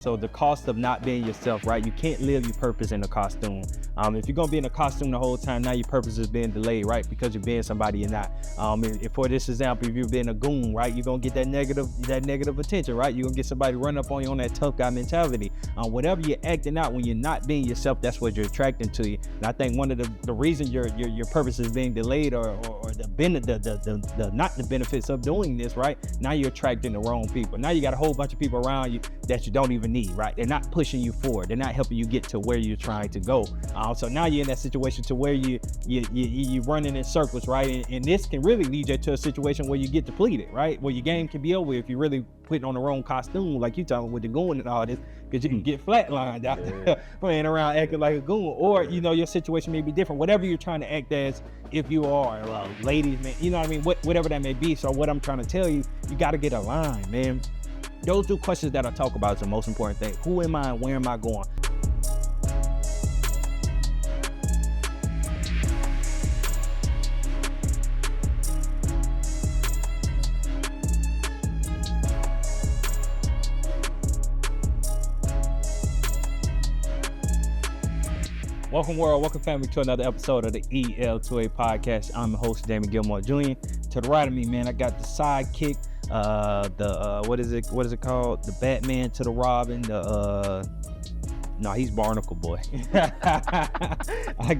So the cost of not being yourself, right? You can't live your purpose in a costume. If you're gonna be in a costume the whole time, now your purpose is being delayed, right? Because you're being somebody you're not. If for this example, if you're being a goon, right, you're gonna get that negative attention, right? You're gonna get somebody run up on you on that tough guy mentality. Whatever you're acting out when you're not being yourself, that's what you're attracting to you. And I think one of the reasons your purpose is being delayed or the not the benefits of doing this, right? Now you're attracting the wrong people. Now you got a whole bunch of people around you that you don't even need, right? They're not pushing you forward. They're not helping you get to where you're trying to go. So now you're in that situation to where you're running in circles, right? And this can really lead you to a situation where you get depleted, right? Where your game can be over if you really putting on the wrong costume, like you talking with the goon and all this, because you can get flatlined out there playing around acting like a goon. Or, your situation may be different. Whatever you're trying to act as, if you are, ladies, man, you know what I mean? Whatever that may be. So what I'm trying to tell you, you got to get aligned, man. Those two questions that I talk about is the most important thing. Who am I and where am I going? Welcome world, welcome family to another episode of the EL2A Podcast. I'm the host, Gilmore Jr. To the right of me, man, I got the sidekick, what is it called? The Batman to the Robin, no, he's Barnacle Boy. I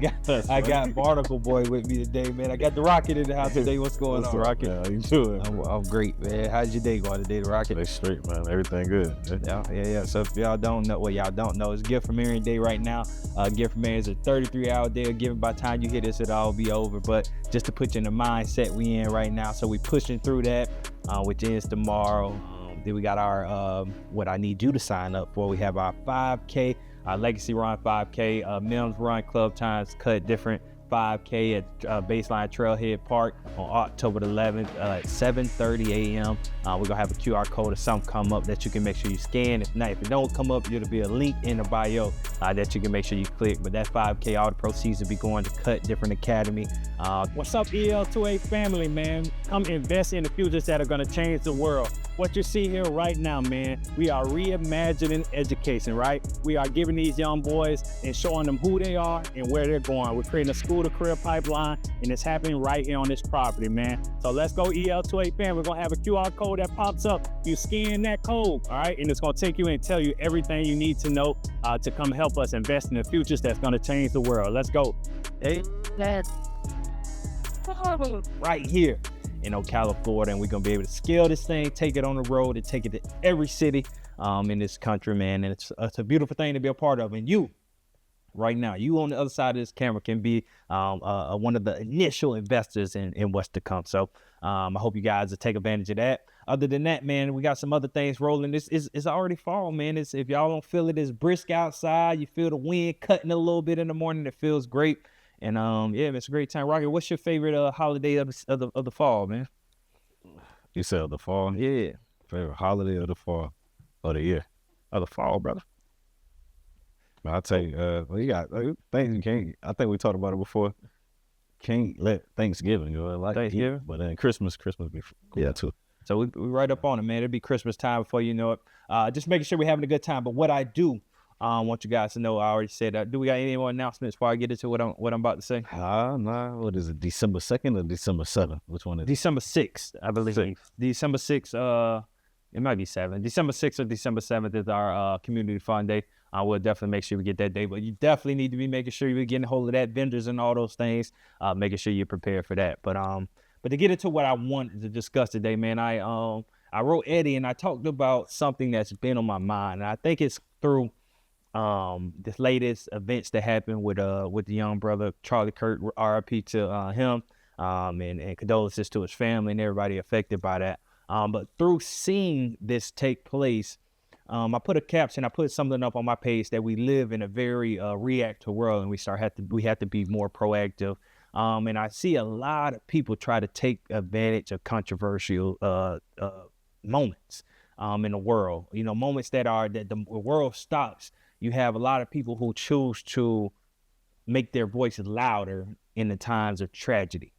got Barnacle Boy with me today, man. I got the Rocket in the house today. What's going on, Rocket? Yeah, how you doing? I'm great, man. How's your day going today, the Rocket? It's straight, man. Everything good. Yeah. So if y'all don't know, it's Gift from Mary Day right now. Gift from Mary is a 33-hour day of giving. By the time you hear this, it'll all be over. But just to put you in the mindset we in right now, so we pushing through that, which ends tomorrow. Then we got our what I need you to sign up for. We have our 5K. Legacy Run 5K, Mims Run Club Times Cut Different 5K at Baseline Trailhead Park on October the 11th at 7:30 a.m. We're going to have a QR code or something come up that you can make sure you scan. If not, if it don't come up, there'll be a link in the bio that you can make sure you click. But that 5K, all the proceeds will be going to Cut Different Academy. What's up, EL2A family, man? Come invest in the futures that are going to change the world. What you see here right now, man, we are reimagining education, right? We are giving these young boys and showing them who they are and where they're going. We're creating a school-to-career pipeline, and it's happening right here on this property, man. So let's go, EL2A fan. We're going to have a QR code that pops up. You scan that code, all right? And it's going to take you and tell you everything you need to know to come help us invest in the futures that's going to change the world. Let's go. Hey, right here in Ocala, Florida, and we're gonna be able to scale this thing, take it on the road, and take it to every city in this country, man. And it's a beautiful thing to be a part of. And you, right now, you on the other side of this camera can be one of the initial investors in what's to come. So I hope you guys will take advantage of that. Other than that, man, we got some other things rolling. It's already fall, man. If y'all don't feel it, it's brisk outside. You feel the wind cutting a little bit in the morning. It feels great. And yeah, it's a great time. Rocket, what's your favorite holiday of the fall, man? You said of the fall? Yeah. Favorite holiday of the fall of the year? Of the fall, brother. I'll tell you, you got things you can't. I think we talked about it before. Can't let Thanksgiving go. Like Thanksgiving, but then Christmas be cool too. So we right up on it, man. It'll be Christmas time before you know it. Just making sure we're having a good time. But what I do. Want you guys to know, I already said that. Do we got any more announcements before I get into what I'm about to say? Nah. What is it? December 2nd or December 7th? Which one is it? December 6th, I believe. 6th. December 6th, it might be 7th. December 6th or December 7th is our community fund day. We'll definitely make sure we get that day, but you definitely need to be making sure you're getting a hold of that, vendors and all those things, making sure you're prepared for that. But to get into what I wanted to discuss today, man, I wrote Eddie and I talked about something that's been on my mind. And I think it's through this latest events that happened with the young brother Charlie Kirk, RIP to him, and condolences to his family and everybody affected by that. But through seeing this take place, I put a caption, I put something up on my page that we live in a very reactive world, and we have to be more proactive. And I see a lot of people try to take advantage of controversial moments in the world. Moments that the world stops. You have a lot of people who choose to make their voices louder in the times of tragedy.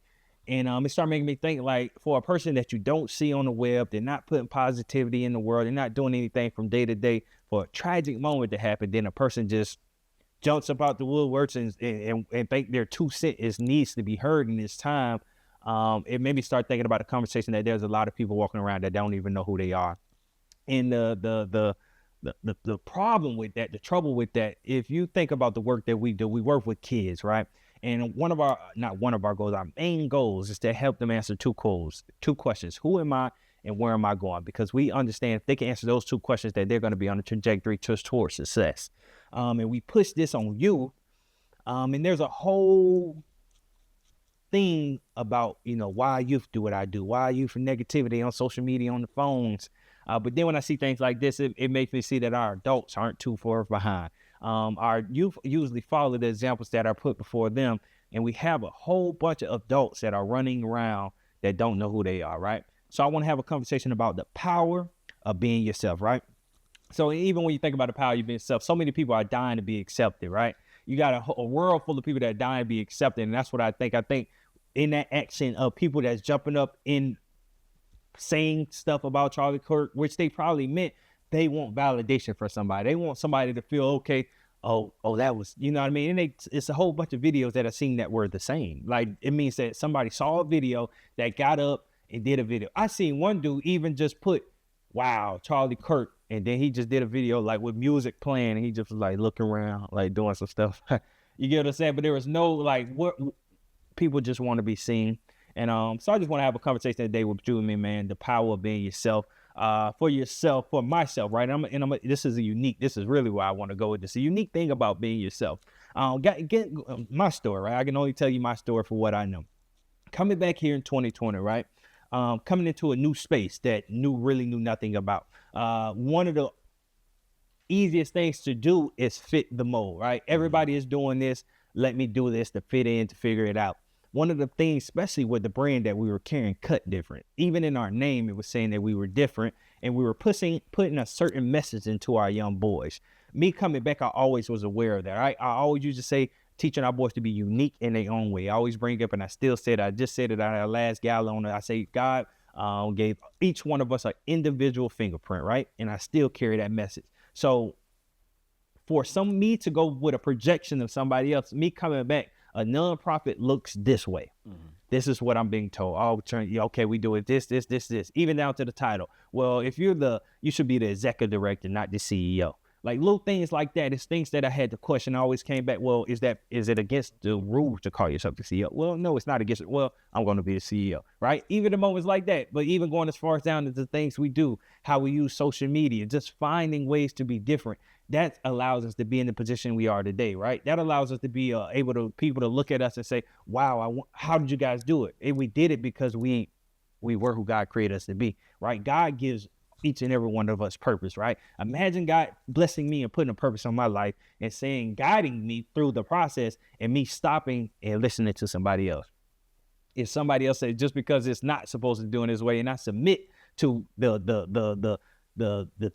And it started making me think, like, for a person that you don't see on the web, they're not putting positivity in the world, they're not doing anything from day to day. for a tragic moment to happen, then a person just jumps up out the woodworks and think their 2 cents needs to be heard in this time. It made me start thinking about a conversation that there's a lot of people walking around that don't even know who they are. And the problem with that, the trouble with that, if you think about the work that we do, we work with kids, right? And not one of our goals, our main goals is to help them answer 2 questions. Who am I and where am I going? Because we understand if they can answer those 2 questions, that they're going to be on a trajectory towards success. And we push this on you. And there's a whole thing about, why youth do what I do, why youth negativity on social media, on the phones. But then when I see things like this, it makes me see that our adults aren't too far behind. Our youth usually follow the examples that are put before them. And we have a whole bunch of adults that are running around that don't know who they are, right? So I want to have a conversation about the power of being yourself, right? So even when you think about the power of being yourself, so many people are dying to be accepted, right? You got a world full of people that are dying to be accepted. And that's what I think. I think in that action of people that's jumping up in saying stuff about Charlie Kirk, which they probably meant, they want validation for somebody. They want somebody to feel, okay, oh, that was, you know what I mean? And it's a whole bunch of videos that I've seen that were the same. Like, it means that somebody saw a video that got up and did a video. I seen one dude even just put, wow, Charlie Kirk. And then he just did a video like with music playing, and he just was like looking around, like doing some stuff. You get what I'm saying? But there was no what people just want to be seen. And so I just want to have a conversation today with you and me, man. The power of being yourself, for myself, right? This is really where I want to go with this. A unique thing about being yourself. Get my story, right? I can only tell you my story for what I know. Coming back here in 2020, right? Coming into a new space that really knew nothing about. One of the easiest things to do is fit the mold, right? Everybody is doing this. Let me do this to fit in, to figure it out. One of the things, especially with the brand that we were carrying, cut different. Even in our name, it was saying that we were different, and we were putting a certain message into our young boys. Me coming back, I always was aware of that, right? I always used to say, teaching our boys to be unique in their own way. I always bring up, and I still said, I just said it at our last gala on it. I say, God gave each one of us an individual fingerprint, right? And I still carry that message. So for me to go with a projection of somebody else, me coming back, a nonprofit looks this way. Mm-hmm. This is what I'm being told. Oh, okay, we do it this, even down to the title. Well, if you should be the executive director, not the CEO. Like little things like that. It's things that I had to question. I always came back, well, is it against the rules to call yourself the CEO? Well, no, it's not against it. Well, I'm going to be the CEO, right? Even the moments like that, but even going as far as down to the things we do, how we use social media, just finding ways to be different. That allows us to be in the position we are today, right? That allows us to be people to look at us and say, wow, how did you guys do it? And we did it because we were who God created us to be, right? God gives each and every one of us purpose, right? Imagine God blessing me and putting a purpose on my life and guiding me through the process, and me stopping and listening to somebody else. If somebody else says, just because it's not supposed to do in this way, and I submit to the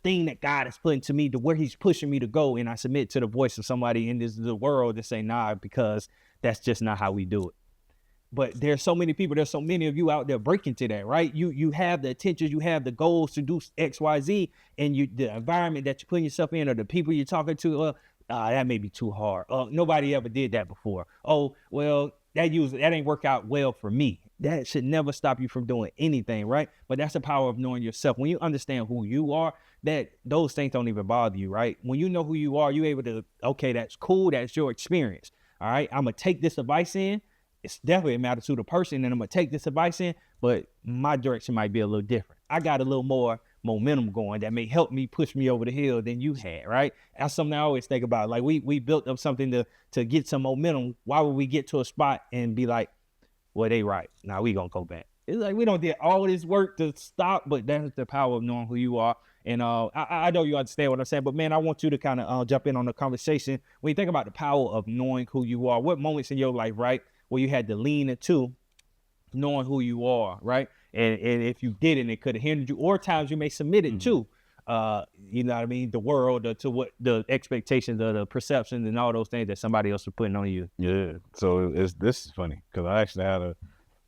thing that God has put into me, to where he's pushing me to go, and I submit to the voice of somebody in the world to say, nah, because that's just not how we do it. But there's so many people, there's so many of you out there breaking to that, right? You have the intentions, you have the goals to do X, Y, Z, and the environment that you're putting yourself in, or the people you're talking to, that may be too hard. Nobody ever did that before. Oh, well, that ain't work out well for me. That should never stop you from doing anything, right? But that's the power of knowing yourself. When you understand who you are, that those things don't even bother you, right? When you know who you are, you're able to, okay, that's cool, that's your experience. All right, I'm gonna take this advice in. It's definitely a matter to the person, and I'm gonna take this advice in, but my direction might be a little different. I got a little more momentum going that may help me push me over the hill than you had, right? That's something I always think about. Like we built up something to get some momentum. Why would we get to a spot and be like, well, they right. Now we gonna go back. It's like we don't did all this work to stop, but that's the power of knowing who you are. And I know you understand what I'm saying, but man, I want you to kind of jump in on the conversation. When you think about the power of knowing who you are, what moments in your life, right, where you had to lean into knowing who you are, right? And if you didn't, it could have hindered you, or times you may submit it to, you know what I mean, the world, to what the expectations, the perceptions, and all those things that somebody else was putting on you. Yeah. So this is funny because I actually had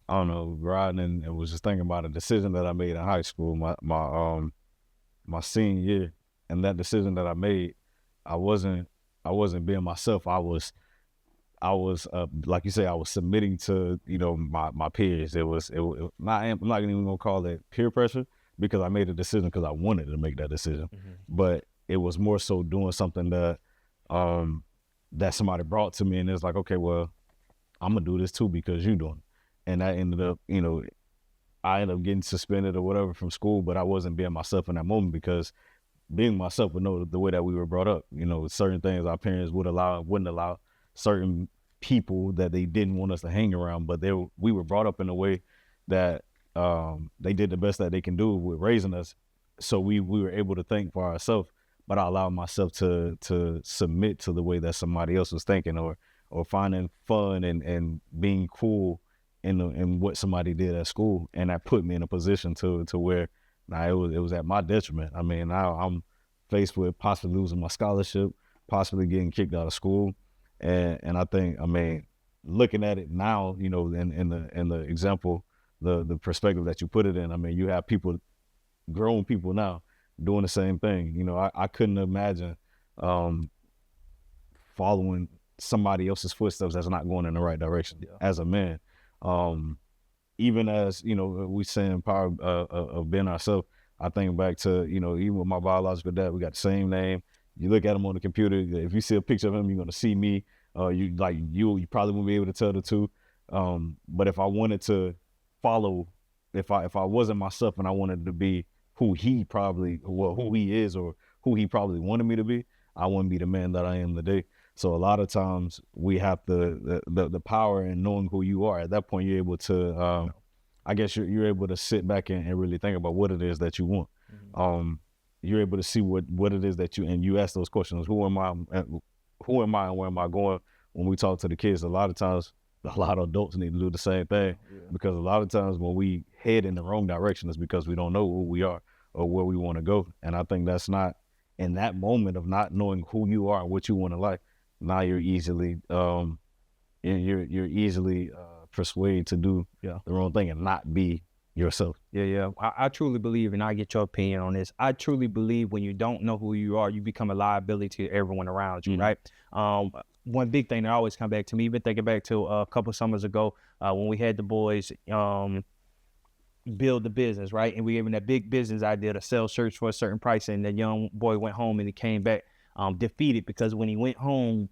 riding and was just thinking about a decision that I made in high school, my senior year, that decision that I made, I wasn't being myself. I was like you say, I was submitting to, you know, my peers. It was not, I'm not even gonna call it peer pressure, because I made a decision because I wanted to make that decision. But it was more so doing something that that somebody brought to me, and it's like, okay, well, I'm gonna do this too because you're doing it. And that ended up, you know, I ended up getting suspended or whatever from school, but I wasn't being myself in that moment, because being myself would know the way that we were brought up. You know, certain things our parents wouldn't allow certain people that they didn't want us to hang around, but we were brought up in a way that they did the best that they can do with raising us. So we were able to think for ourselves, but I allowed myself to submit to the way that somebody else was thinking, or finding fun and being cool in what somebody did at school. And that put me in a position to where now it was at my detriment. I mean, now I'm faced with possibly losing my scholarship, possibly getting kicked out of school. And I think, I mean, looking at it now, you know, in the example, the perspective that you put it in, I mean, you have people, grown people now, doing the same thing. You know, I couldn't imagine following somebody else's footsteps that's not going in the right direction as a man. Even as, you know, we saying power of being ourselves, I think back to, you know, even with my biological dad, we got the same name. You look at him on the computer, if you see a picture of him, you're gonna see me. You probably won't be able to tell the two. But if I wanted to follow, if I wasn't myself and I wanted to be who he is, or who he probably wanted me to be, I wouldn't be the man that I am today. So a lot of times we have the power in knowing who you are. At that point, you're able to, I guess you're able to sit back and really think about what it is that you want. You're able to see what it is that you ask those questions. Who am I and where am I going? When we talk to the kids, a lot of times, a lot of adults need to do the same thing, because a lot of times when we head in the wrong direction, it's because we don't know who we are or where we want to go. And I think that's not, in that moment of not knowing who you are and what you want to like, now you're easily persuaded to do the wrong thing and not be yourself. I truly believe, and I get your opinion on this, I truly believe when you don't know who you are, you become a liability to everyone around you, right? One big thing that always come back to me, even thinking back to a couple summers ago, when we had the boys build the business, right? And we gave him that big business idea to sell shirts for a certain price, and the young boy went home and he came back defeated, because when he went home,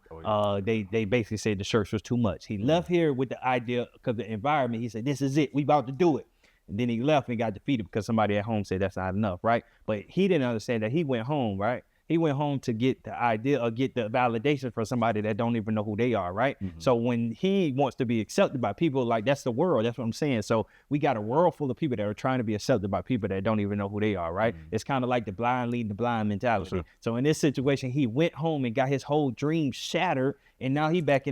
they basically said the shirts was too much. He left here with the idea, because the environment, he said, this is it, we about to do it. And then he left and got defeated because somebody at home said that's not enough, right? But he didn't understand that he went home, right? He went home to get the idea or get the validation from somebody that don't even know who they are, right? So when he wants to be accepted by people, like, that's the world, that's what I'm saying. So we got a world full of people that are trying to be accepted by people that don't even know who they are, right? It's kind of like the blind leading the blind mentality. So in this situation, he went home and got his whole dream shattered, and now he back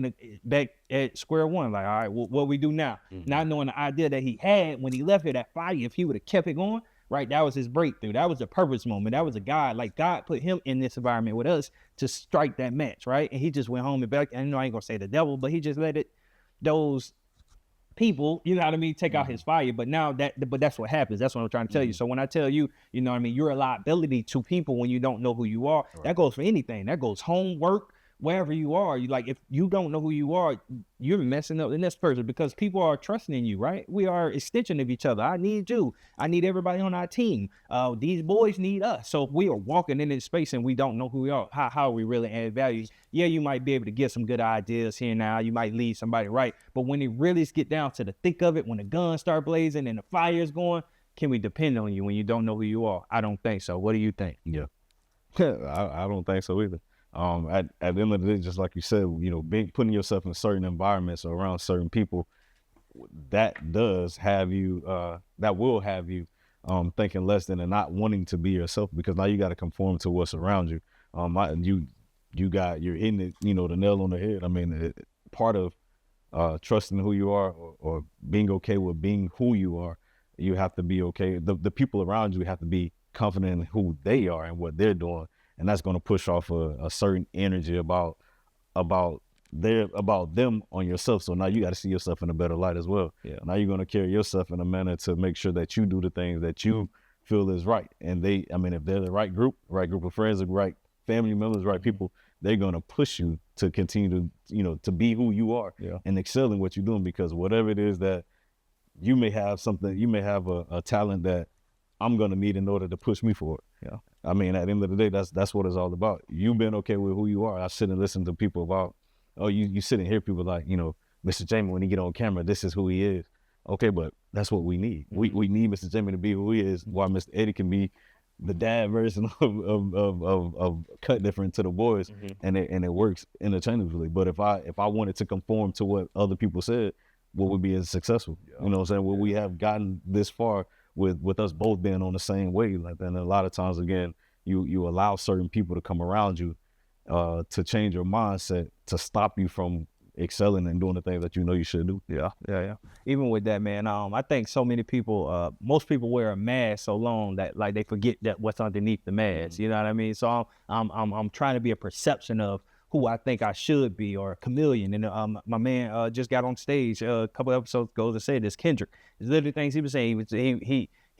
at square one. Like, all right, what we do now? Not knowing the idea that he had when he left here, that fire, if he would have kept it going, right? That was his breakthrough. That was a purpose moment. That was a God, like God put him in this environment with us to strike that match, right? And he just went home and back. And I ain't gonna say the devil, but he just let those people, you know what I mean, take out his fire. But that's what happens. That's what I'm trying to tell you. So when I tell you, you know what I mean, you're a liability to people when you don't know who you are. Right. That goes for anything. That goes home, work, wherever you are. You, like, if you don't know who you are, you're messing up the next person, because people are trusting in you, right? We are extension of each other. I need you. I need everybody on our team. These boys need us. So if we are walking in this space and we don't know who we are, how are we really add value? Yeah, you might be able to get some good ideas here and now. You might lead somebody right. But when it really get down to the thick of it, when the guns start blazing and the fire's going, can we depend on you when you don't know who you are? I don't think so. What do you think? Yeah, I don't think so either. At the end of the day, just like you said, you know, putting yourself in certain environments or around certain people, that does have you, that will have you thinking less than and not wanting to be yourself, because now you got to conform to what's around you. You're hitting it, you know, the nail on the head. I mean, part of trusting who you are, or being okay with being who you are, you have to be okay. The people around you have to be confident in who they are and what they're doing. And that's going to push off a certain energy about them on yourself. So now you got to see yourself in a better light as well. Yeah. Now you're going to carry yourself in a manner to make sure that you do the things that you feel is right. And if they're the right group of friends, the right family members, right people, they're gonna push you to continue to, to be who you are and excel in what you're doing, because whatever it is that you may have a talent that I'm gonna need in order to push me forward. Yeah. I mean, at the end of the day, that's what it's all about. You've been okay with who you are. I sit and listen to people about, you sit and hear people like, Mr. Jamie, when he get on camera, this is who he is. Okay, but that's what we need. We need Mr. Jamie to be who he is, while Mr. Eddie can be the dad version of cut different to the boys, and it works interchangeably. But if I wanted to conform to what other people said, what would be as successful? You know what I'm saying? Would we have gotten this far with us both being on the same wavelength? And a lot of times, again, you allow certain people to come around you to change your mindset, to stop you from excelling and doing the things that you should do. Yeah. Even with that, man, I think so many people, most people wear a mask so long that like they forget that what's underneath the mask. You know what I mean? So I'm trying to be a perception of who I think I should be, or a chameleon. And my man just got on stage a couple episodes ago to say this. Kendrick, there's literally things he was saying.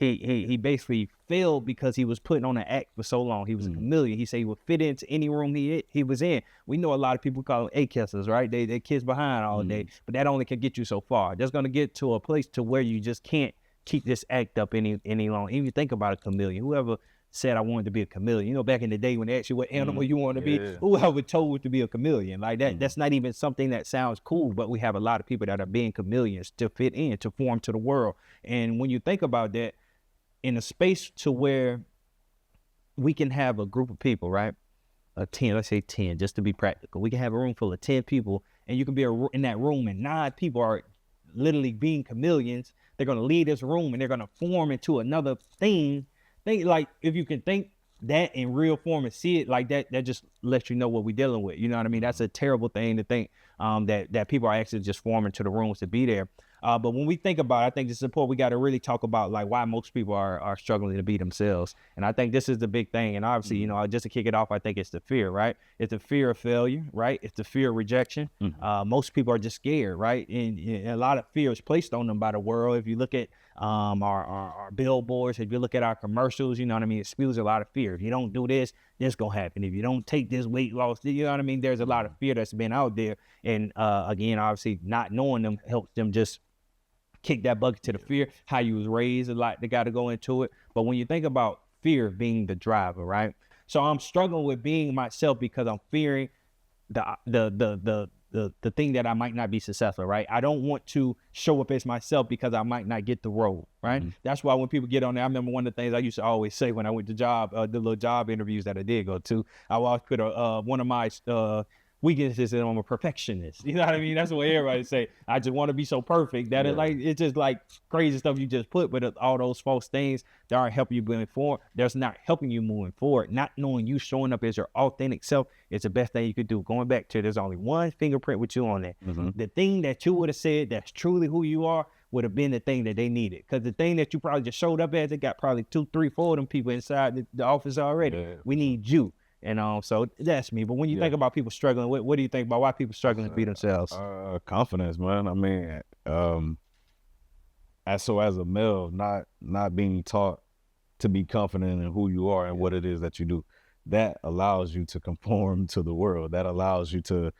He basically failed because he was putting on an act for so long. He was a chameleon. He said he would fit into any room he was in. We know a lot of people call them A-kissers, right? They kiss behind all day, but that only can get you so far. That's gonna get to a place to where you just can't keep this act up any long. Even think about a chameleon. Whoever said I wanted to be a chameleon, back in the day when they asked you what animal you want to be, whoever told to be a chameleon, like that, that's not even something that sounds cool, but we have a lot of people that are being chameleons to fit in, to form to the world. And when you think about that, in a space to where we can have a group of people, right? 10, let's say 10, just to be practical. We can have a room full of 10 people, and you can be in that room, and 9 people are literally being chameleons. They're going to leave this room, and they're going to form into another thing. Like, if you can think that in real form and see it like that, that just lets you know what we're dealing with. You know what I mean? That's a terrible thing to think, that people are actually just forming to the rooms to be there. But when we think about it, I think it's important. We got to really talk about like why most people are struggling to be themselves. And I think this is the big thing. And obviously, just to kick it off, I think it's the fear, right? It's the fear of failure, right? It's the fear of rejection. Most people are just scared, right? And a lot of fear is placed on them by the world. If you look at our billboards, if you look at our commercials, you know what I mean? It spews a lot of fear. If you don't do this, this gonna happen. If you don't take this weight loss, you know what I mean? There's a lot of fear that's been out there. And again, obviously not knowing them helps them just kick that bucket to the fear, how you was raised, a lot they got to go into it. But when you think about fear being the driver, right? So I'm struggling with being myself because I'm fearing the thing that I might not be successful, right? I don't want to show up as myself because I might not get the role, right? That's why when people get on there, I remember one of the things I used to always say when I went to the little job interviews that I did go to, I always put one of my weaknesses is I'm a perfectionist. You know what I mean? That's what everybody say. I just want to be so perfect that it's just like crazy stuff you just put, but all those false things that aren't helping you moving forward, that's not helping you moving forward. Not knowing you showing up as your authentic self is the best thing you could do. Going back to there's only one fingerprint with you on there. The thing that you would have said that's truly who you are would have been the thing that they needed. Because the thing that you probably just showed up as, it got probably 2, 3, 4 of them people inside the office already. We need you. And so that's me. But when you think about people struggling, what do you think about why people struggling to be themselves? Confidence, man. I mean, as a male, not being taught to be confident in who you are and what it is that you do, that allows you to conform to the world. That allows you to,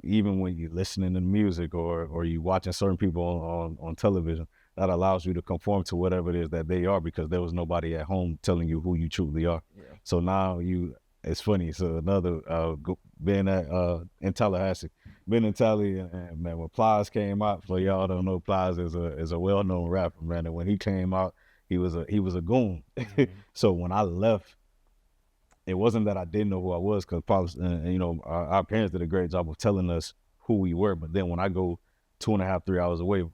even when you're listening to music or you watching certain people on television, that allows you to conform to whatever it is that they are, because there was nobody at home telling you who you truly are. So now it's funny. So another being in Tallahassee, been in Tally, and man, when Plies came out, for y'all don't know, Plies is a well-known rapper, man. And when he came out, he was a goon. So when I left, it wasn't that I didn't know who I was, because pops, our parents did a great job of telling us who we were. But then when I go 2.5, 3 hours away,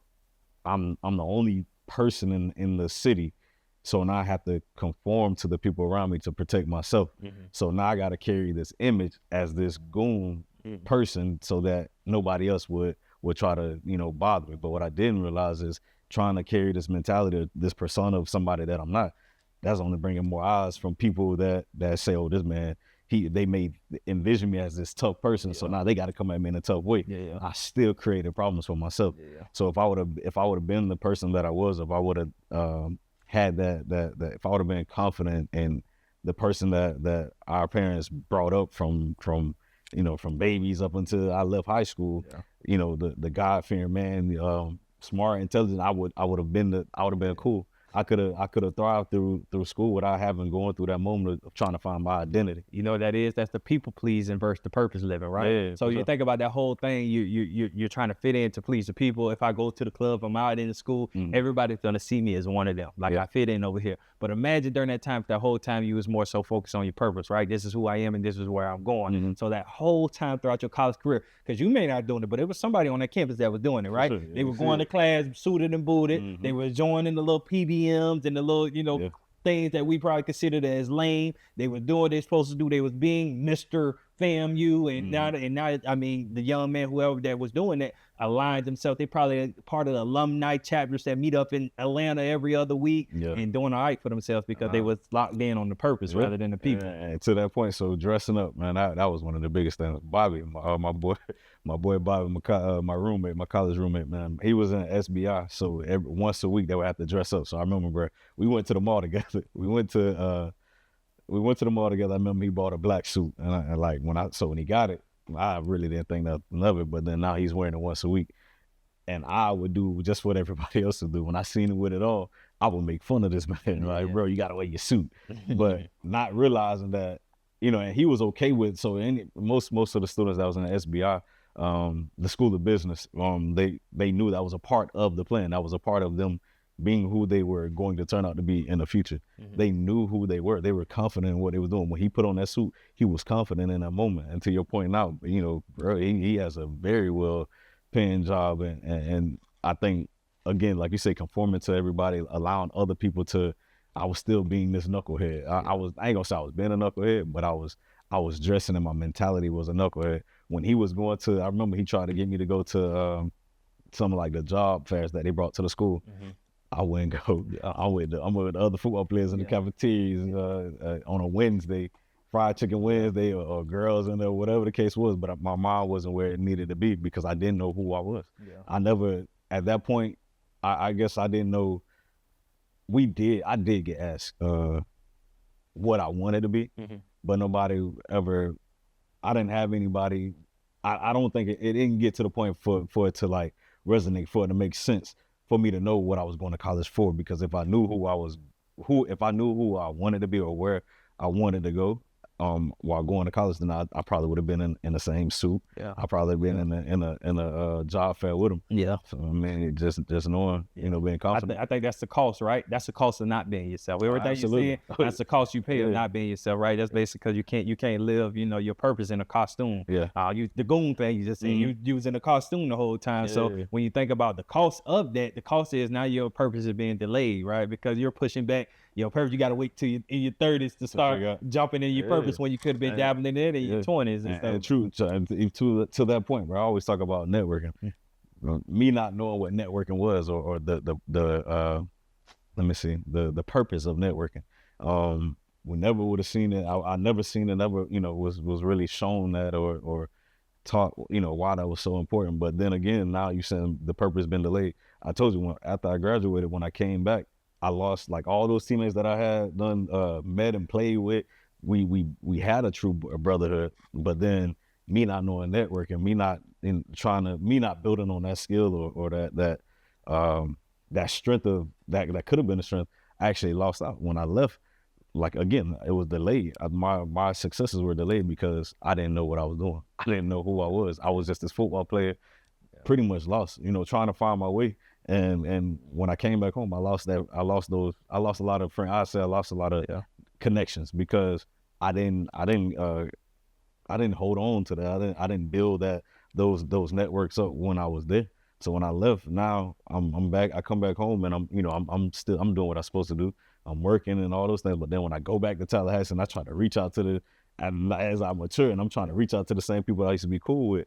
I'm the only person in the city. So now I have to conform to the people around me to protect myself. So now I got to carry this image as this goon person so that nobody else would try to, bother me. But what I didn't realize is trying to carry this mentality, this persona of somebody that I'm not, that's only bringing more eyes from people that say, oh, this man, they may envision me as this tough person. So now they got to come at me in a tough way. I still created problems for myself. So if I would have been the person that I was, if I would have had that if I would have been confident in the person that our parents brought up from from babies up until I left high school, the God-fearing man, smart, intelligent, I would have been cool. I could have thrived through school without having going through that moment of trying to find my identity. You know what that is? That's the people pleasing versus the purpose living, right? Yeah, so you think about that whole thing. You're trying to fit in to please the people. If I go to the club, I'm out in the school, everybody's gonna see me as one of them. Like I fit in over here. But imagine during that time, that whole time you was more so focused on your purpose, right? This is who I am and this is where I'm going. So that whole time throughout your college career, because you may not doing it, but it was somebody on that campus that was doing it, right? Sure, they were going to class suited and booted. They were joining the little PBMs and the little things that we probably considered as lame. They were doing what they're supposed to do. They was being Mr. FAMU, and now I mean the young man, whoever that was doing that, aligned themselves. They probably part of the alumni chapters that meet up in Atlanta every other week and doing all right for themselves because they was locked in on the purpose rather than the people. And to that point, so dressing up, man, that was one of the biggest things. Bobby, my boy Bobby, my roommate, my college roommate, man, he was in SBI, so once a week they would have to dress up. So I remember, bro, we went to the mall together. We went to the mall together. I remember he bought a black suit, and when he got it, I really didn't think nothing of it. But then now he's wearing it once a week, and I would do just what everybody else would do. When I seen him with it all, I would make fun of this man, like, bro, you gotta wear your suit, but not realizing that, and he was okay with. So most of the students that was in the SBI, the School of Business, they knew that was a part of the plan. That was a part of them being who they were going to turn out to be in the future. They knew who they were. They were confident in what they were doing. When he put on that suit, he was confident in that moment. And to your point now, bro, he has a very well paying job. And I think, again, like you say, conforming to everybody, allowing other people to, I was still being this knucklehead. I ain't gonna say I was being a knucklehead, but I was dressing and my mentality was a knucklehead. When he was going to, I remember he tried to get me to go to some of like the job fairs that they brought to the school. I wouldn't go. I'm with the other football players in the cafeterias on a Wednesday, fried chicken Wednesday, or girls in there, whatever the case was. But my mind wasn't where it needed to be because I didn't know who I was. I never, at that point, I guess I didn't know. I did get asked what I wanted to be, but nobody ever, I didn't have anybody. I don't think it didn't get to the point for it to like resonate, for it to make sense, for me to know what I was going to college for. Because if I knew who I wanted to be or where I wanted to go, while going to college, then I probably would have been in the same suit. I probably been in a job fair with him. So I mean, just knowing, being confident. I think that's the cost, right? That's the cost of not being yourself. Everything you're saying, that's the cost you pay of not being yourself, right? That's basically because you can't live, your purpose in a costume. The goon thing you just said, you was in a costume the whole time. So when you think about the cost of that, the cost is now your purpose is being delayed, right? Because you're pushing back your purpose. You got to wait till you in your 30s to start jumping in your purpose when you could have been dabbling in it in your 20s and stuff. And true, to that point, bro, I always talk about networking. Me not knowing what networking was, or the let me see, the purpose of networking. We never would have seen it. I never seen it. Never, was really shown that or taught, why that was so important. But then again, now you saying the purpose been delayed. I told you after I graduated, when I came back, I lost like all those teammates that I had met and played with. We had a true brotherhood, but then me not knowing networking, me not building on that skill or that strength of that could have been a strength. I actually lost out when I left. Like, again, it was delayed. My successes were delayed because I didn't know what I was doing. I didn't know who I was. I was just this football player, pretty much lost, trying to find my way. And when I came back home, I lost a lot of friends. I say I lost a lot of connections because I didn't hold on to that. I didn't build those networks up when I was there. So when I left, now I'm back. I come back home and I'm doing what I'm supposed to do. I'm working and all those things. But then when I go back to Tallahassee and I try to reach out to as I mature and I'm trying to reach out to the same people I used to be cool with,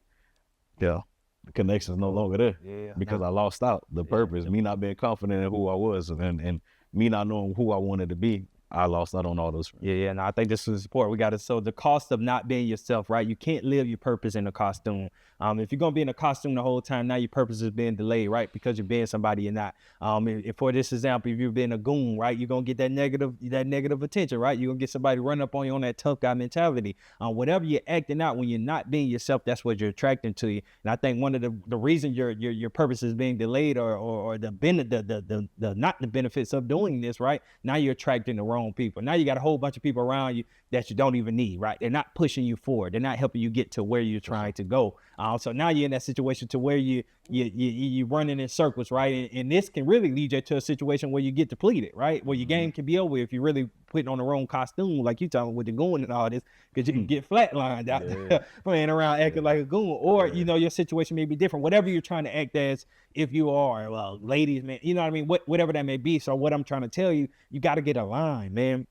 the connection's no longer there because I lost out the purpose. Me not being confident in who I was and me not knowing who I wanted to be. I lost out on all those friends. Yeah, and I think this is important. So the cost of not being yourself, right? You can't live your purpose in a costume. If you're gonna be in a costume the whole time, now your purpose is being delayed, right? Because you're being somebody you're not. If for this example, if you're being a goon, right, you're gonna get that negative attention, right? You're gonna get somebody run up on you on that tough guy mentality. Whatever you're acting out when you're not being yourself, that's what you're attracting to you. And I think one of the reasons your purpose is being delayed or the not the benefits of doing this, right? Now you're attracting the wrong people. Now you got a whole bunch of people around you that you don't even need, right? They're not pushing you forward. They're not helping you get to where you're trying to go. So now you're in that situation to where you running in circles, right? And this can really lead you to a situation where you get depleted, right? Where your game can be over if you're really putting on the wrong costume, like you talking with the goon and all this, because you can get flatlined out there playing around acting like a goon, or your situation may be different. Whatever you're trying to act as, if you are, well, ladies, man, you know what I mean? Whatever that may be. So what I'm trying to tell you, you got to get aligned, man.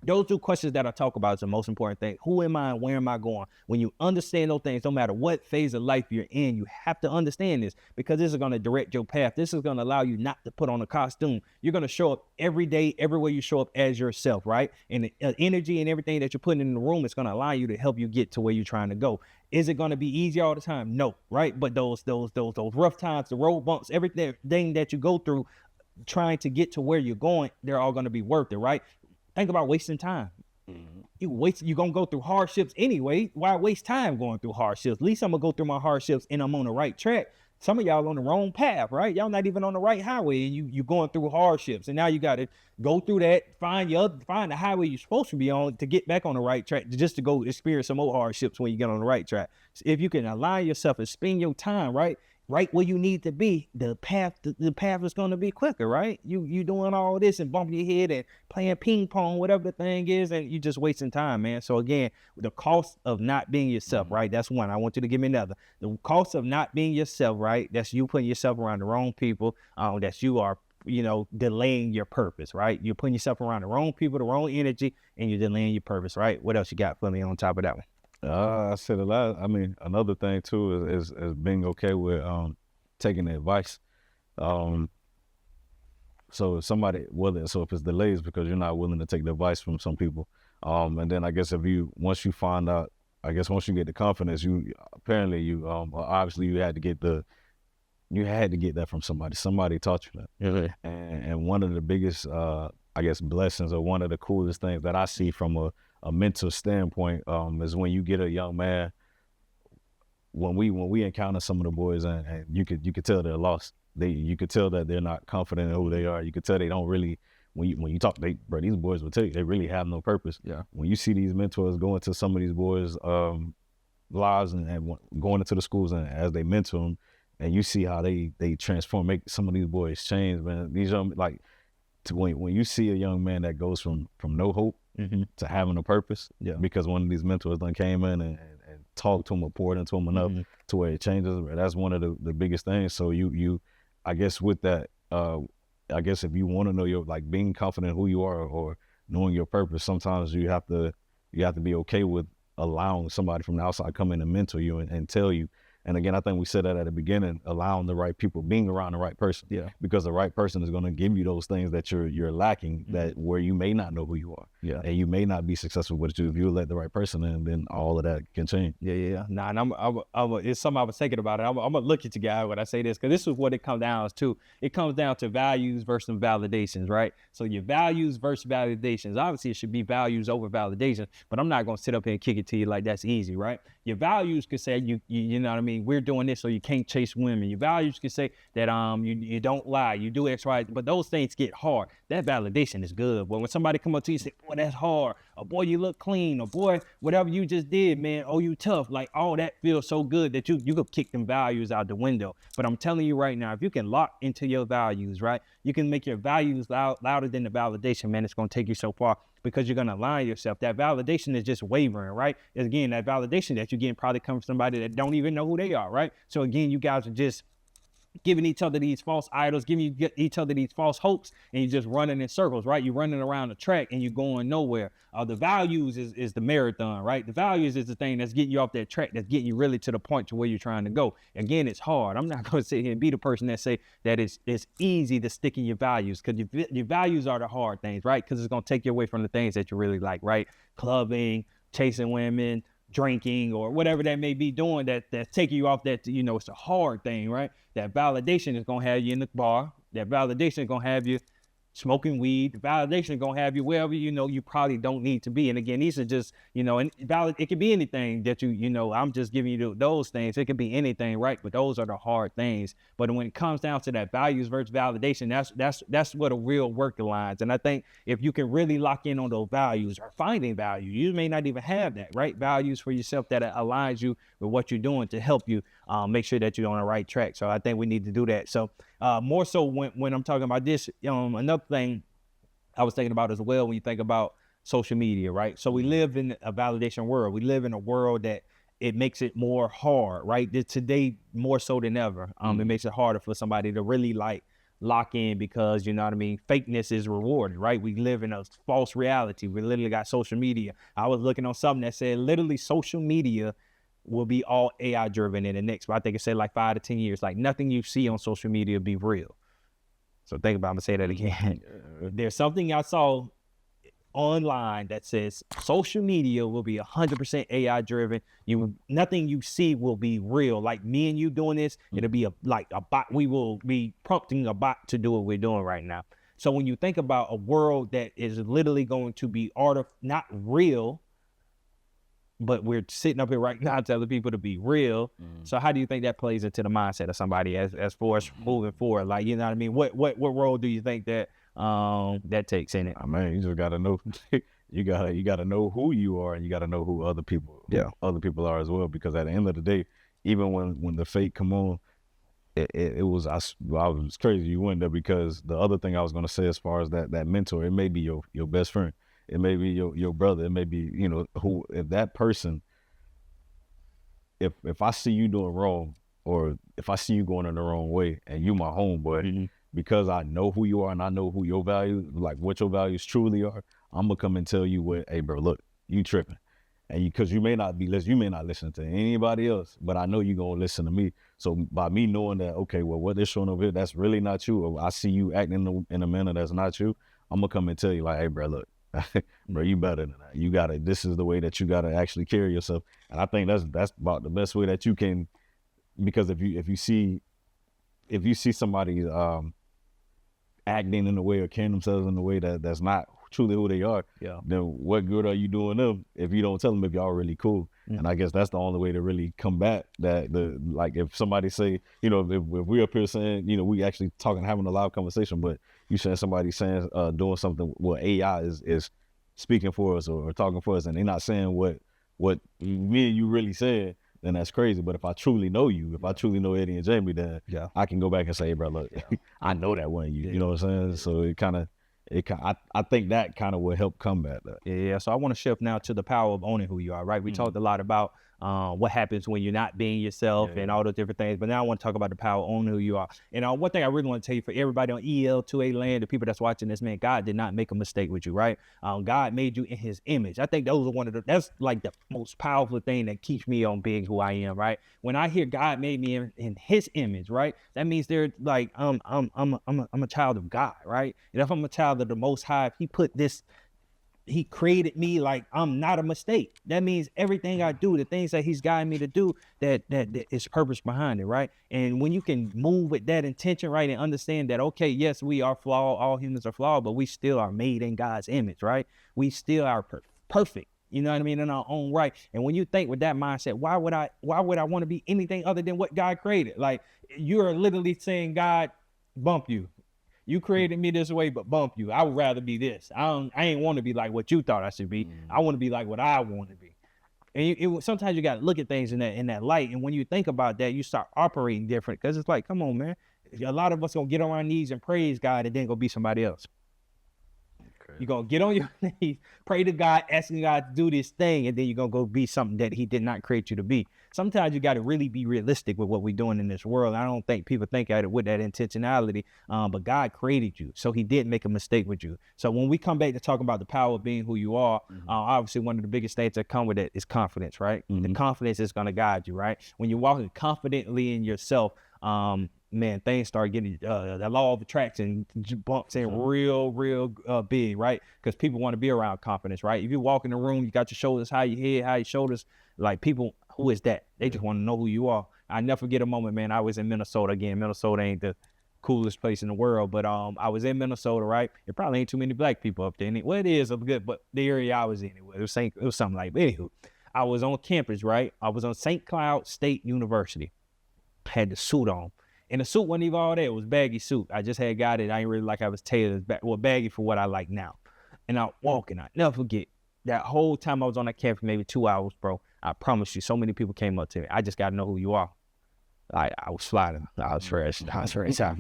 Those two questions that I talk about is the most important thing. Who am I and where am I going? When you understand those things, no matter what phase of life you're in, you have to understand this, because this is going to direct your path. This is going to allow you not to put on a costume. You're going to show up every day, everywhere you show up as yourself, right? And the energy and everything that you're putting in the room is going to allow you to help you get to where you're trying to go. Is it going to be easy all the time? No, right? But those rough times, the road bumps, everything that you go through trying to get to where you're going, they're all going to be worth it, right? Think about wasting time. You're gonna go through hardships anyway. Why waste time going through hardships? At least I'm gonna go through my hardships and I'm on the right track. Some of y'all on the wrong path, right? Y'all not even on the right highway, and you going through hardships, and now you got to go through that, find the highway you're supposed to be on to get back on the right track, just to go experience some more hardships when you get on the right track. So if you can align yourself and spend your time right where you need to be, the path is going to be quicker, right? You doing all this and bumping your head and playing ping pong, whatever the thing is, and you just wasting time, man. So again, the cost of not being yourself, right? That's one. I want you to give me another. The cost of not being yourself, right? That's you putting yourself around the wrong people. That you are, delaying your purpose, right? You're putting yourself around the wrong people, the wrong energy, and you're delaying your purpose, right? What else you got for me on top of that one? I said a lot. I mean, another thing too is being okay with taking advice. So if somebody, if it's delays because you're not willing to take the advice from some people, and then I guess once you find out, once you get the confidence, obviously you had to get that from somebody. Somebody taught you that. And one of the biggest blessings, or one of the coolest things that I see from a mental standpoint, is when you get a young man, when we encounter some of the boys, and you could tell they're lost. You could tell that they're not confident in who they are. You could tell they don't really, when you talk, these boys will tell you they really have no purpose. Yeah. When you see these mentors go into some of these boys' lives and going into the schools, and as they mentor them, and you see how they transform, make some of these boys change, man. These young, when you see a young man that goes from no hope to having a purpose, because one of these mentors done came in and talked to him or poured into him enough to where it changes. That's one of the biggest things. So you I guess with that, if you want to know your, being confident in who you are or knowing your purpose, sometimes you have to be okay with allowing somebody from the outside come in and mentor you and tell you. And again, I think we said that at the beginning, allowing the right people, being around the right person. Yeah. Because the right person is going to give you those things that you're lacking, that where you may not know who you are. Yeah. And you may not be successful with you. If you let the right person in, then all of that can change. Yeah. Nah, and it's something I was thinking about it. I'm going to look at you guys when I say this, because this is what it comes down to. It comes down to values versus validations, right? So your values versus validations. Obviously, it should be values over validations, but I'm not going to sit up here and kick it to you like that's easy, right? Your values could say, you know what I mean? We're doing this so you can't chase women. Your values can say that you don't lie, you do X, Y, but those things get hard. That validation is good. But when somebody come up to you and say, boy, that's hard, or boy, you look clean, or boy, whatever you just did, man, oh, you tough, all that feels so good that you could kick them values out the window. But I'm telling you right now, if you can lock into your values, right, you can make your values louder than the validation, man, it's going to take you so far, because you're going to align yourself. That validation is just wavering, right? Again, that validation that you're getting probably comes from somebody that don't even know who they are, right? So again, you guys are just giving each other these false idols, giving each other these false hopes, and you're just running in circles, right? You're running around the track and you're going nowhere. The values is the marathon, right? The values is the thing that's getting you off that track, that's getting you really to the point to where you're trying to go. Again, it's hard. I'm not going to sit here and be the person that say that it's easy to stick in your values, because your values are the hard things, right? Because it's going to take you away from the things that you really like, right? Clubbing, chasing women, drinking, or whatever that may be doing that's taking you off that, it's a hard thing, right? That validation is going to have you in the bar. That validation is going to have you smoking weed. The validation is going to have you wherever, you probably don't need to be. And again, these are just, and it could be anything that I'm just giving you those things. It could be anything, right? But those are the hard things. But when it comes down to that values versus validation, that's where the real work aligns. And I think if you can really lock in on those values, or finding value, you may not even have that, right? Values for yourself that aligns you with what you're doing to help you make sure that you're on the right track. So I think we need to do that. So more so when I'm talking about this, another thing I was thinking about as well, when you think about social media, right? So we live in a validation world. We live in a world that it makes it more hard, right? Today, more so than ever, it makes it harder for somebody to really lock in, because, fakeness is rewarded, right? We live in a false reality. We literally got social media. I was looking on something that said literally social media will be all AI driven in the next, I think it said like 5 to 10 years. Like nothing you see on social media will be real. So think about it, I'm gonna say that again. There's something I saw online that says social media will be 100% AI driven. Nothing you see will be real. Like me and you doing this, it'll be a bot. We will be prompting a bot to do what we're doing right now. So when you think about a world that is literally going to be not real, but we're sitting up here right now telling people to be real. So how do you think that plays into the mindset of somebody as far as moving forward? Like, you know what I mean? What role do you think that that takes in it? I mean, you just gotta know. you gotta know who you are, and you gotta know who other people are as well. Because at the end of the day, even when the fake come on, it was I was crazy you went there, because the other thing I was gonna say as far as that mentor, it may be your best friend. It may be your brother. It may be, who, if that person, if I see you doing wrong, or if I see you going in the wrong way, and you my homeboy, because I know who you are and I know who your values, like what your values truly are, I'm gonna come and tell you hey bro, look, you tripping. And because you may not listen to anybody else, but I know you're gonna listen to me. So by me knowing that, okay, well, what they're showing over here, that's really not you, or I see you acting in a manner that's not you, I'm gonna come and tell you like, hey bro, look, bro, you better than that. This is the way that you gotta actually carry yourself. And I think that's about the best way that you can, because if you see somebody acting in a way or carrying themselves in a way that's not truly who they are, then what good are you doing them if you don't tell them if y'all really cool? And I guess that's the only way to really combat that. Like if somebody say, if we up here saying, we actually talking, having a loud conversation, but you saying somebody saying doing something where AI is speaking for us or talking for us, and they're not saying what me and you really said, then that's crazy. But if I truly know you, if I truly know Eddie and Jamie, then I can go back and say, hey, bro, look, I know that wasn't you. You know what I'm saying? So I think that kind of will help combat that. Yeah. So I want to shift now to the power of owning who you are, right? We talked a lot about what happens when you're not being yourself and all those different things. But now I want to talk about the power of owning who you are. And one thing I really want to tell you, for everybody on EL2A land, the people that's watching this, man, God did not make a mistake with you, right? God made you in his image. I think those are that's like the most powerful thing that keeps me on being who I am, right? When I hear God made me in his image, right? That means they're like, I'm a child of God, right? And if I'm a child of the Most High, if he put this, he created me like I'm not a mistake. That means everything I do, the things that he's guiding me to do, that is purpose behind it, right? And when you can move with that intention, right, and understand that, okay, yes, we are flawed, all humans are flawed, but we still are made in God's image, right? We still are perfect, you know what I mean, in our own right. And when you think with that mindset, why would I want to be anything other than what God created? Like, you're literally saying, God, bump you. You created me this way, but bump you. I would rather be this. I ain't want to be like what you thought I should be. I want to be like what I want to be. And sometimes you got to look at things in that light. And when you think about that, you start operating different, because it's like, come on, man. A lot of us gonna get on our knees and praise God, and then go be somebody else. Crazy. You're going to get on your knees, pray to God, asking God to do this thing, and then you're going to go be something that he did not create you to be. Sometimes you got to really be realistic with what we're doing in this world. I don't think people think at it with that intentionality, but God created you, so he didn't make a mistake with you. So when we come back to talk about the power of being who you are, obviously one of the biggest things that come with it is confidence, right? The confidence is going to guide you, right? When you're walking confidently in yourself, man, things start getting, the law of attraction bumps in real big, right? Because people want to be around confidence, right? If you walk in the room, you got your shoulders high, your head high, your shoulders, like people, who is that? They just want to know who you are. I never forget a moment, man. I was in Minnesota again. Minnesota ain't the coolest place in the world, but I was in Minnesota, right? There probably ain't too many black people up there. Well, it is good, but the area I was in, it was something like, anywho, I was on campus, right? I was on St. Cloud State University. Had the suit on. And the suit wasn't even all that. It was baggy suit. I just had got it. I ain't really like I was tailored, baggy for what I like now. And I walking, I never forget, that whole time I was on that campus, maybe 2 hours, bro, I promise you, so many people came up to me. I just got to know who you are. I was flying. I was fresh. I was fresh. But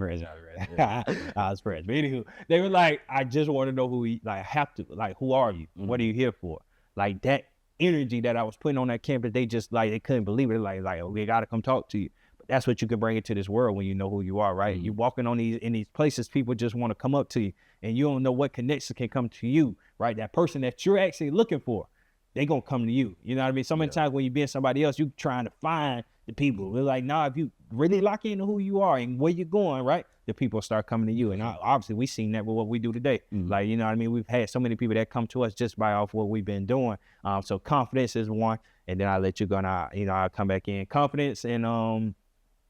anywho, they were like, I just want to know who I have to, like, who are you? What are you here for? Like that energy that I was putting on that campus, they just like, they couldn't believe it. Like, oh, we got to come talk to you. But that's what you can bring into this world when you know who you are, right? You're walking on in these places, people just want to come up to you and you don't know what connection can come to you, right? That person that you're actually looking for, they gonna come to you. You know what I mean? So many times when you being somebody else, you trying to find the people. We're like, nah, if you really lock into who you are and where you're going, right? The people start coming to you. And obviously we've seen that with what we do today. Like, you know what I mean? We've had so many people that come to us just by off what we've been doing. So confidence is one. And then I'll let you go and I'll come back in. Confidence and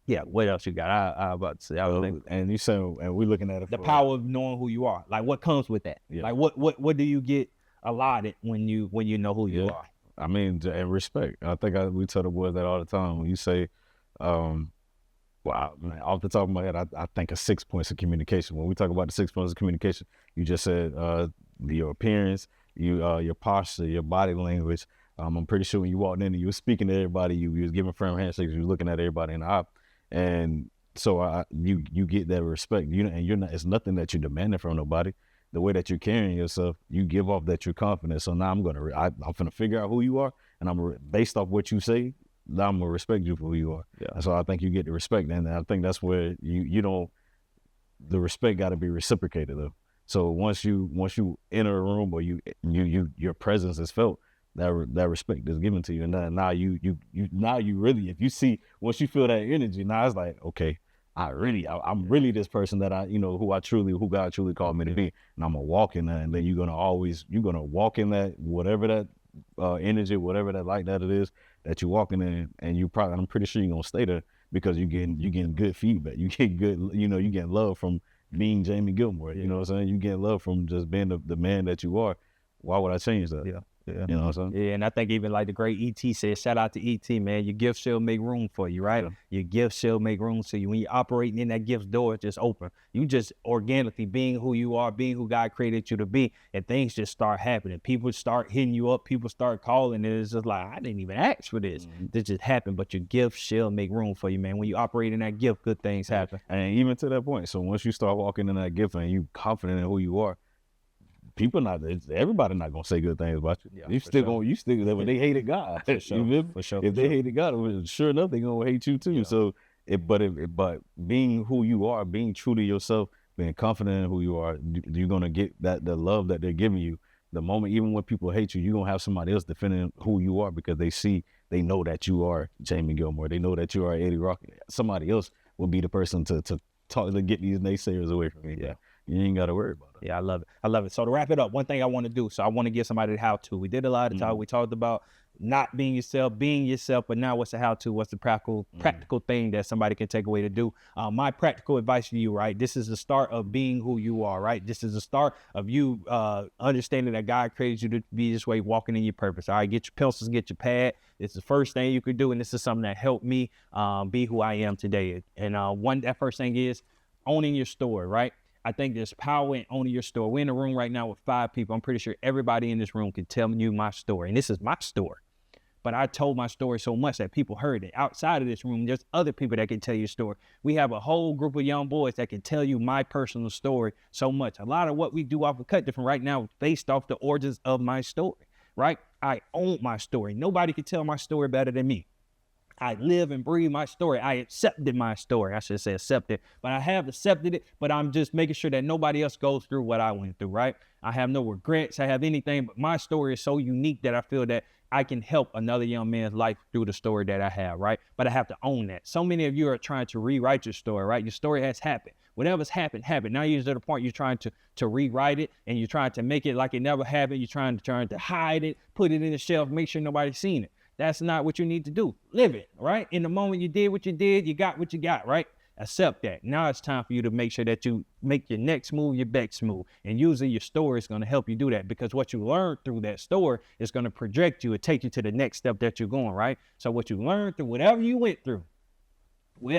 yeah, what else you got? I about to say, and you said, and we're looking at it the power of knowing who you are. Like what comes with that? Yeah. Like what do you get allotted when you know who you are? I mean, and respect. I think we tell the boys that all the time. When you say, wow, man, off the top of my head, I think of 6 points of communication. When we talk about the 6 points of communication, you just said your appearance, your posture, your body language. I'm pretty sure when you walked in and you were speaking to everybody, you was giving firm handshakes, you were looking at everybody in the eye. And so you get that respect, and you're not. It's nothing that you're demanding from nobody. The way that you're carrying yourself, you give off that you're confident. So now I'm gonna figure out who you are, and based off what you say, now I'm gonna respect you for who you are. Yeah. And so I think you get the respect, and I think that's where you don't. The respect got to be reciprocated though. So once you enter a room or your presence is felt, that respect is given to you, and now you really, if you see, once you feel that energy, now it's like, okay, I'm really this person that who God truly called me to be, and I'm gonna walk in that, and then you're gonna walk in that, whatever that energy, whatever that light that it is that you're walking in, and I'm pretty sure you're gonna stay there because you're getting good feedback, you get good, you getting love from being Jamie Gilmore, you know what I'm saying? You getting love from just being the man that you are. Why would I change that? Yeah. You know what I'm saying? Yeah, and I think even like the great E.T. said, shout out to E.T., man, your gift shall make room for you, right? Yeah. Your gift shall make room for you. When you're operating in that gift door, it's just open. You just organically being who you are, being who God created you to be, and things just start happening. People start hitting you up. People start calling, and it's just like, I didn't even ask for this. This just happened, but your gift shall make room for you, man. When you operate in that gift, good things happen. And even to that point, so once you start walking in that gift and you confident in who you are, everybody not gonna say good things about you. Yeah, when they hated God. For sure. If they hated God, sure enough they gonna hate you too. Yeah. So, but being who you are, being true to yourself, being confident in who you are, you're gonna get the love that they're giving you. The moment, even when people hate you, you're gonna have somebody else defending who you are because they know that you are Jamie Gilmore. They know that you are Eddie Rock. Somebody else will be the person to talk to get these naysayers away from you. Yeah. You ain't got to worry about it. Yeah, I love it. So to wrap it up, one thing I want to do, so I want to give somebody the how-to. We did a lot of talk. We talked about not being yourself, but now what's the how-to? What's the practical thing that somebody can take away to do? My practical advice to you, right? This is the start of being who you are, right? This is the start of you understanding that God created you to be this way, walking in your purpose. All right, get your pencils, get your pad. It's the first thing you could do, and this is something that helped me be who I am today. And that first thing is owning your story, right? I think there's power in owning your story. We're in a room right now with 5 people. I'm pretty sure everybody in this room can tell you my story. And this is my story. but I told my story so much that people heard it. Outside of this room, there's other people that can tell you a story. We have a whole group of young boys that can tell you my personal story so much. A lot of what we do off of Cut Different right now is based off the origins of my story, right? I own my story. Nobody can tell my story better than me. I live and breathe my story. I accepted my story. I should say accepted, but I have accepted it, but I'm just making sure that nobody else goes through what I went through, right? I have no regrets. I have anything, but my story is so unique that I feel that I can help another young man's life through the story that I have, right? But I have to own that. So many of you are trying to rewrite your story, right? Your story has happened. Whatever's happened, happened. Now you're to the point you're trying to rewrite it, and you're trying to make it like it never happened. You're trying to hide it, put it in the shelf, make sure nobody's seen it. That's not what you need to do. Live it, right? In the moment you did what you did, you got what you got, right? Accept that. Now it's time for you to make sure that you make your next move your best move. And usually your story is going to help you do that, because what you learned through that story is going to project you and take you to the next step that you're going, right? So what you learned through whatever you went through,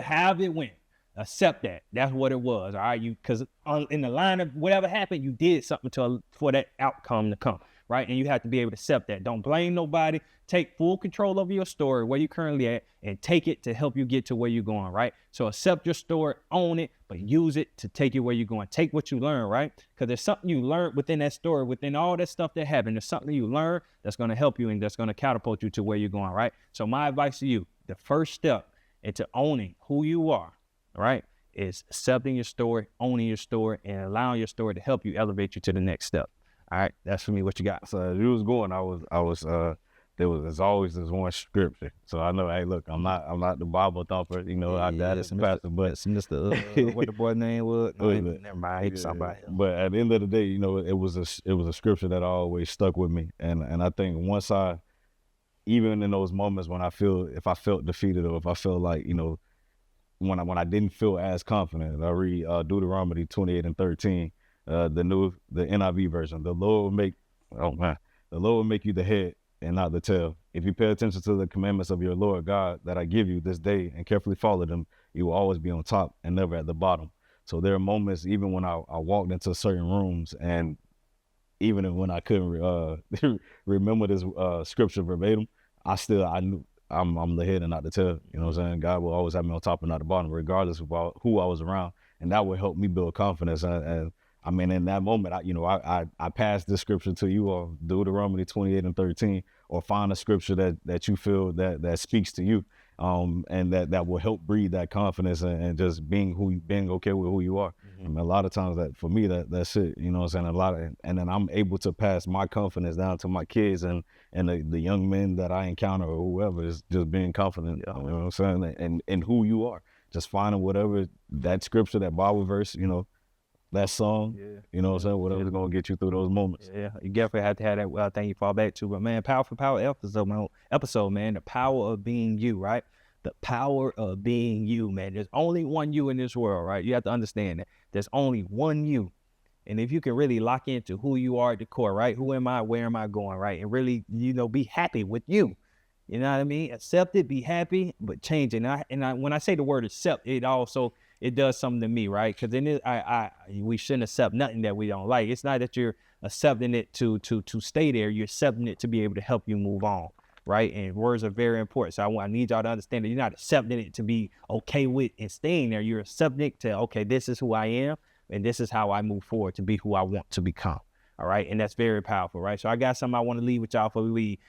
however it went, accept that. That's what it was, all right? Because in the line of whatever happened, you did something for that outcome to come, right? And you have to be able to accept that. Don't blame nobody. Take full control of your story, where you're currently at, and take it to help you get to where you're going, right? So accept your story, own it, but use it to take you where you're going. Take what you learn, right? Because there's something you learned within that story, within all that stuff that happened. There's something you learn that's going to help you and that's going to catapult you to where you're going, right? So my advice to you, the first step into owning who you are, right, is accepting your story, owning your story, and allowing your story to help you elevate you to the next step. All right, that's for me. What you got? So as you was going, there's always this one scripture. So I know, hey, look, I'm not the Bible thumper, you know, I got it, pastor, but Mr. what the boy name was? No, never mind. Yeah. But at the end of the day, you know, it was a scripture that always stuck with me, and I think once even in those moments when if I felt defeated, or if I felt like, you know, when I didn't feel as confident, I read Deuteronomy 28:13, the NIV version. The Lord will make you the head and not the tail. If you pay attention to the commandments of your Lord God that I give you this day and carefully follow them, you will always be on top and never at the bottom. So there are moments, even when I walked into certain rooms, and even when I couldn't remember this scripture verbatim, I knew I'm the head and not the tail. You know what I'm saying? God will always have me on top and not the bottom, regardless of who I was around. And that would help me build confidence. And I mean, in that moment, I passed this scripture to you all, Deuteronomy 28:13, or find a scripture that you feel that speaks to you, and that will help breed that confidence and just being okay with who you are. Mm-hmm. I mean, a lot of times that for me, that's it. You know what I'm saying? And then I'm able to pass my confidence down to my kids and the young men that I encounter or whoever, is just being confident. You know what I'm saying? And who you are, just finding whatever that scripture, that Bible verse, you know, that song, you know what I'm saying? Whatever's going to get you through those moments. Yeah, you definitely have to have that thing you fall back to. But man, power episode, man. The power of being you, right? The power of being you, man. There's only one you in this world, right? You have to understand that. There's only one you. And if you can really lock into who you are at the core, right? Who am I? Where am I going, right? And really, you know, be happy with you. You know what I mean? Accept it, be happy, but change it. And when I say the word accept, it does something to me, right? Because we shouldn't accept nothing that we don't like. It's not that you're accepting it to stay there. You're accepting it to be able to help you move on, right? And words are very important. So I need y'all to understand that you're not accepting it to be okay with and staying there. You're accepting it to, okay, this is who I am, and this is how I move forward to be who I want to become. All right, and that's very powerful, right? So I got something I want to leave with y'all before we leave.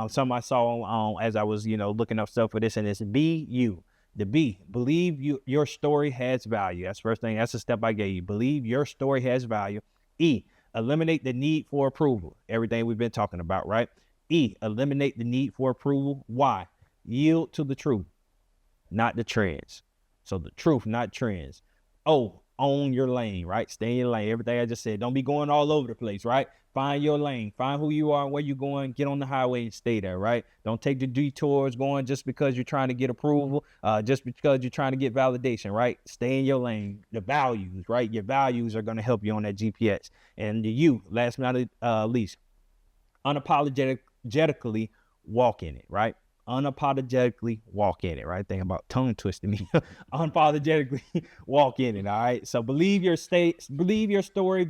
Something I saw as I was, looking up stuff for this, and it's be you. The B, believe your story has value. That's the first thing. That's the step I gave you. Believe your story has value. E, eliminate the need for approval. Everything we've been talking about, right? E, eliminate the need for approval. Why? Yield to the truth, not the trends. So the truth, not trends. O, own your lane, right? Stay in your lane. Everything I just said. Don't be going all over the place, right? Find your lane. Find who you are and where you're going. Get on the highway and stay there, right? Don't take the detours going just because you're trying to get approval, just because you're trying to get validation, right? Stay in your lane. The values, right? Your values are going to help you on that GPS. And the U, last but not least, unapologetically walk in it, right? Unapologetically walk in it, right? Think about tongue twisting me. Unapologetically walk in it, all right? So believe your story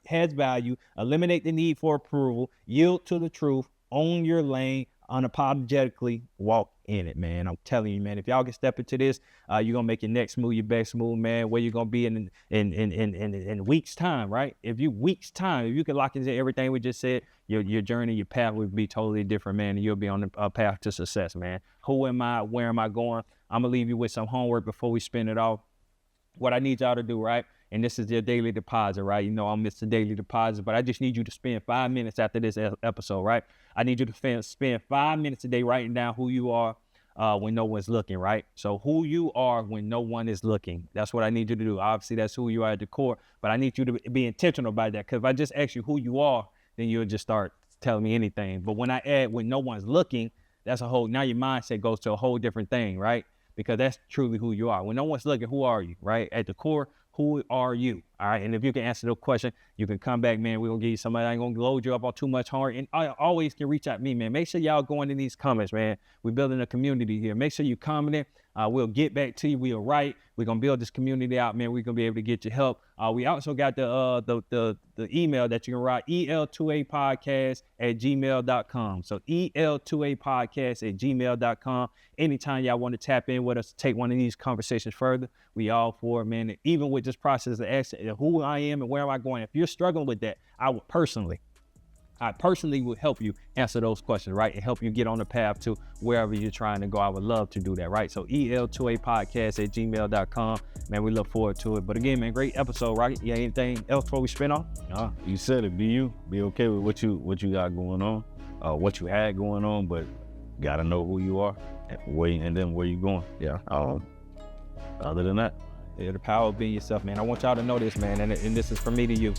has value, eliminate the need for approval, yield to the truth, own your lane, unapologetically walk in it, man. I'm telling you, man, if y'all can step into this, you're gonna make your next move your best move, man. Where you're gonna be in weeks time, right? If you can lock into everything we just said, your journey, your path would be totally different, man, and you'll be on the path to success, man. Who am I? Where am I going? I'm gonna leave you with some homework before we spin it off. What I need y'all to do, right? And this is your daily deposit, right? You know, I'm Mr. Daily Deposit, but I just need you to spend 5 minutes after this episode, right? I need you to spend 5 minutes a day writing down who you are when no one's looking, right? So who you are when no one is looking. That's what I need you to do. Obviously, that's who you are at the core, but I need you to be intentional about that, because if I just ask you who you are, then you'll just start telling me anything. But when I add when no one's looking, that's now your mindset goes to a whole different thing, right? Because that's truly who you are. When no one's looking, who are you, right? At the core, who are you? All right. And if you can answer the question, you can come back, man. We're going to give you somebody. I ain't going to load you up on too much hard. And I always can reach out to me, man. Make sure y'all going in these comments, man. We're building a community here. Make sure you comment. We'll get back to you. We'll write. We're going to build this community out, man. We're going to be able to get you help. We also got the email that you can write, EL2A Podcast at gmail.com. So EL2A Podcast at gmail.com. Anytime y'all want to tap in with us, take one of these conversations further, we all for it, man. And even with this process of asking who I am and where am I going, if you're struggling with that, I personally would help you answer those questions, right? And help you get on the path to wherever you're trying to go. I would love to do that, right? So EL2A Podcast at gmail.com. Man, we look forward to it. But again, man, great episode, right? Yeah, anything else before we spin off? You said it. Be you. Be okay with what you got going on, what you had going on, but gotta know who you are and then where you going. Yeah. Other than that, yeah, the power of being yourself, man. I want y'all to know this, man, and this is from me to you.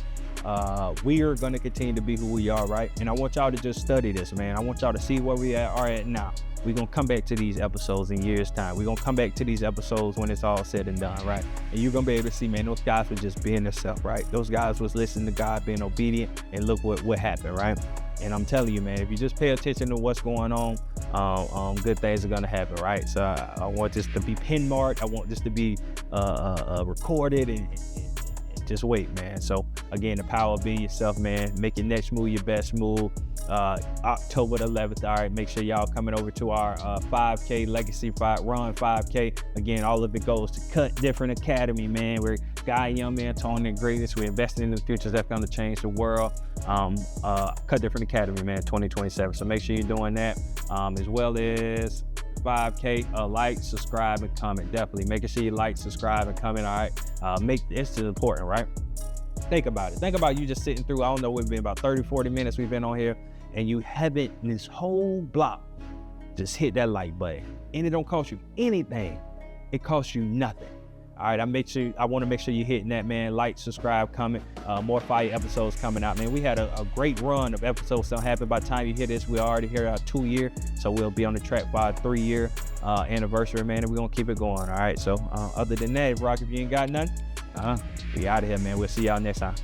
We are going to continue to be who we are, right? And I want y'all to just study this, man. I want y'all to see where we are at now. We're going to come back to these episodes in years' time. We're going to come back to these episodes when it's all said and done, right? And you're going to be able to see, man, those guys were just being themselves, right? Those guys was listening to God, being obedient, and look what happened, right? And I'm telling you, man, if you just pay attention to what's going on, good things are going to happen, right? So I want this to be pin marked. I want this to be recorded and just wait, man. So again, the power of being yourself, man. Make your next move your best move. October the 11th. All right, make sure y'all coming over to our 5K Legacy Run 5K. Again, all of it goes to Cut Different Academy, man. We're Guy, Young Man, Tony, and Greatness. We're investing in the futures that's going to change the world. Cut Different Academy, man, 2027. So make sure you're doing that, as well as 5K. Like, subscribe, and comment. Definitely making sure you like, subscribe, and comment. All right, this is important, right? Think about it. Think about you just sitting through, I don't know, we've been about 30, 40 minutes we've been on here, and you haven't, this whole block, just hit that like button. And it don't cost you anything. It costs you nothing. All right, I want to make sure you're hitting that, man. Like, subscribe, comment. More fire episodes coming out, man. We had a great run of episodes. Don't happen by the time you hear this. We already here our 2 year, so we'll be on the track for our 3 year anniversary, man. And we're gonna keep it going. All right. So other than that, Rock, if you ain't got nothing, we out of here, man. We'll see y'all next time.